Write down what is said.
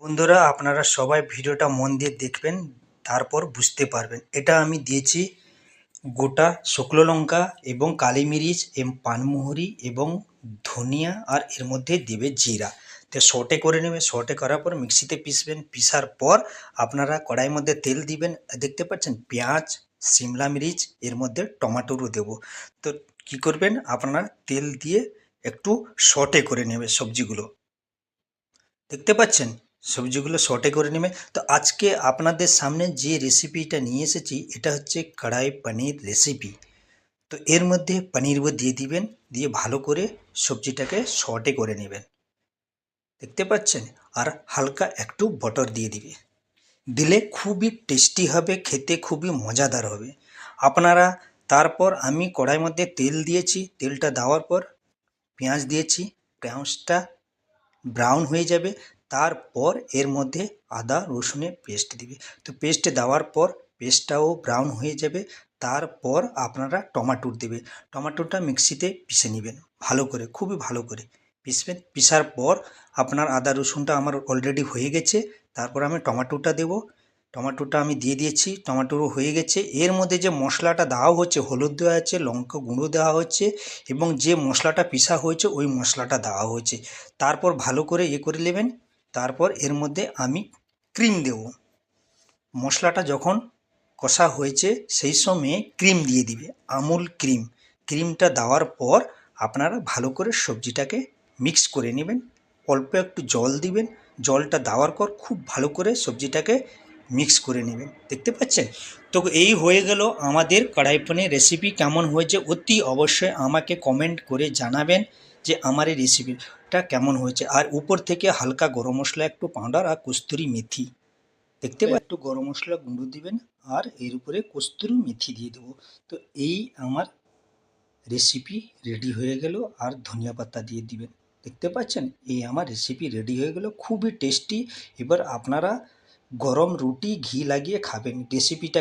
বন্ধুরা, আপনারা সবাই ভিডিওটা মন দিয়ে দেখবেন, তারপর বুঝতে পারবেন। এটা আমি দিয়েছি গোটা শুকনো লঙ্কা এবং কালি মরিচ এবং পানমুহুরি এবং ধনিয়া, আর এর মধ্যে দেবে জিরা। তো সটে করে নেবে, সটে করার পর মিক্সিতে পিসবেন। পিসার পর আপনারা কড়াইয়ের মধ্যে তেল দিবেন, দেখতে পাচ্ছেন পেঁয়াজ, সিমলা মিরিচ, এর মধ্যে টমাটোরও দেবো। তো কি করবেন, আপনারা তেল দিয়ে একটু সটে করে নেবে সবজিগুলো, দেখতে পাচ্ছেন সবজিগুলো সটে করে নেবে। তো আজকে আপনাদের সামনে যে রেসিপিটা নিয়ে এসেছি, এটা হচ্ছে কড়াই পনির রেসিপি। তো এর মধ্যে পনিরও দিয়ে দিবেন, দিয়ে ভালো করে সবজিটাকে সটে করে নেবেন, দেখতে পাচ্ছেন। আর হালকা একটু বটর দিয়ে দিবে, দিলে খুবই টেস্টি হবে, খেতে খুবই মজাদার হবে আপনারা। তারপর আমি কড়াইয়ের মধ্যে তেল দিয়েছি, তেলটা দেওয়ার পর পেঁয়াজ দিয়েছি। পেঁয়াজটা ব্রাউন হয়ে যাবে, তারপর এর মধ্যে আদা রসুনের পেস্ট দিবে। তো পেস্ট দেওয়ার পর পেস্টটাও ব্রাউন হয়ে যাবে, তারপর আপনারা টমাটোর দেবে। টমাটোটা মিক্সিতে পিষে নেবেন ভালো করে, খুবই ভালো করে পিষবেন। পিষার পর আপনার আদা রসুনটা আমার অলরেডি হয়ে গেছে, তারপর আমি টমাটোটা দেবো। টমাটোটা আমি দিয়ে দিয়েছি, টমাটোরও হয়ে গেছে। এর মধ্যে যে মশলাটা দেওয়া হচ্ছে, হলুদ দেওয়া আছে, লঙ্কা গুঁড়ো দেওয়া হচ্ছে এবং যে মশলাটা পিষা হয়েছে ওই মশলাটা দেওয়া হয়েছে। তারপর ভালো করে করে নেবেন। তারপর এর মধ্যে আমি ক্রিম দেব। মশলাটা যখন কষা হয়েছে সেই সময়ে ক্রিম দিয়ে দিবে, আমুল ক্রিম। ক্রিমটা দেওয়ার পর আপনারা ভালো করে সবজিটাকে মিক্স করে নেবেন। অল্প একটু জল দিবেন, জলটা দেওয়ার পর খুব ভালো করে সবজিটাকে মিক্স করে নেবেন, দেখতে পাচ্ছেন। তো এই হয়ে গেল আমাদের কড়াই পনির রেসিপি। কেমন হয়েছে অতি অবশ্যই আমাকে কমেন্ট করে জানাবেন যে আমার এই রেসিপিটা কেমন হয়েছে। আর উপর থেকে হালকা গরম মশলা একটু পাউডার আর কস্তুরি মেথি, দেখতে একটু গরম মশলা গুঁড়ো দিবেন, আর এর উপরে কস্তুরি মেথি দিয়ে দেবো। তো এই আমার রেসিপি রেডি হয়ে গেল। আর ধনিয়া পাতা দিয়ে দিবেন, দেখতে পাচ্ছেন। এই আমার রেসিপি রেডি হয়ে গেল, খুবই টেস্টি। এবার আপনারা গরম রুটি ঘি লাগিয়ে খাবেন। রেসিপিটা